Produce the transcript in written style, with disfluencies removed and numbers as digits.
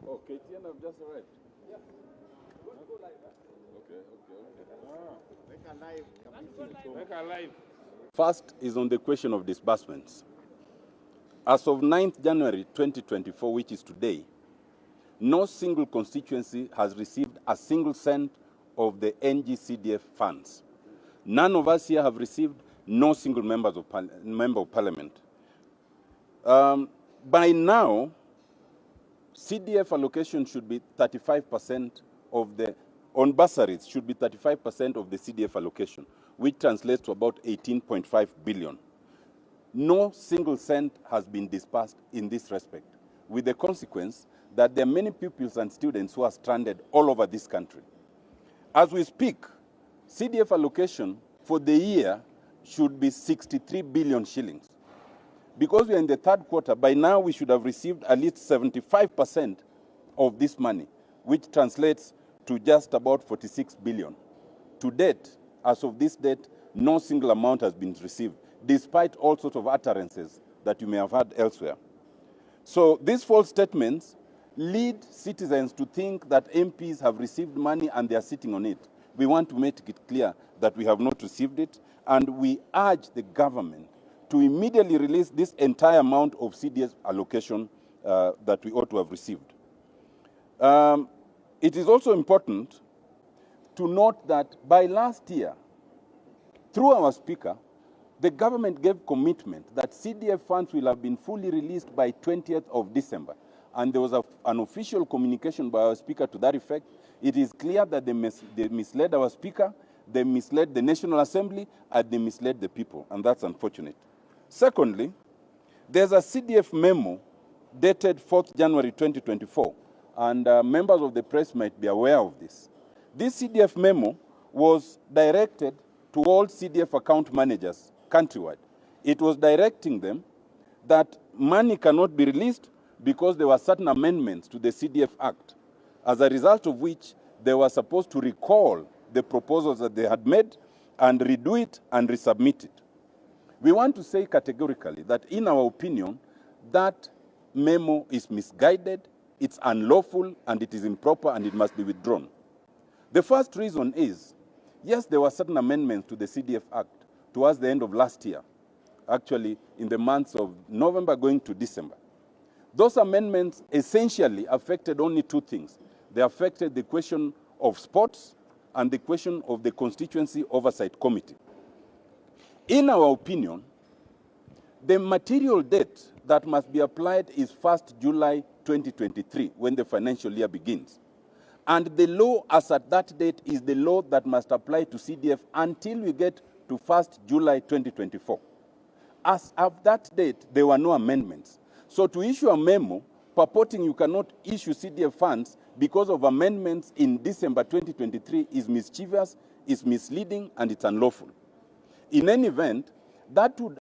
Oh, KTN have just arrived. Yeah. Okay. Make a live. First is on the question of disbursements. As of 9th January 2024, which is today, no single constituency has received a single cent of the CDF funds. None of us here have received no single member of parliament. By now, CDF allocation should be 35% of the, on bursaries, should be 35% of the CDF allocation, which translates to about 18.5 billion. No single cent has been disbursed in this respect, with the consequence that there are many pupils and students who are stranded all over this country. As we speak, CDF allocation for the year should be 63 billion shillings. Because we are in the third quarter, by now we should have received at least 75% of this money, which translates to just about 46 billion. To date, as of this date, no single amount has been received, despite all sorts of utterances that you may have heard elsewhere. So these false statements lead citizens to think that MPs have received money and they are sitting on it. We want to make it clear that we have not received it, and we urge the government to immediately release this entire amount of CDF allocation that we ought to have received. It is also important to note that by last year, through our speaker, the government gave commitment that CDF funds will have been fully released by 20th of December. And there was an official communication by our speaker to that effect. It is clear that they misled our speaker, they misled the National Assembly, and they misled the people, and that's unfortunate. Secondly, there's a CDF memo dated 4th January 2024, and members of the press might be aware of this. This CDF memo was directed to all CDF account managers countrywide. It was directing them that money cannot be released because there were certain amendments to the CDF Act, as a result of which they were supposed to recall the proposals that they had made and redo it and resubmit it. We want to say categorically that, in our opinion, that memo is misguided, it's unlawful, and it is improper, and it must be withdrawn. The first reason is, yes, there were certain amendments to the CDF Act towards the end of last year, actually in the months of November going to December. Those amendments essentially affected only two things. They affected the question of sports and the question of the Constituency Oversight Committee. In our opinion, the material date that must be applied is 1st July 2023, when the financial year begins. And the law as at that date is the law that must apply to CDF until we get to 1st July 2024. As of that date, there were no amendments. So to issue a memo purporting you cannot issue CDF funds because of amendments in December 2023 is mischievous, is misleading, and it's unlawful. In any event, that would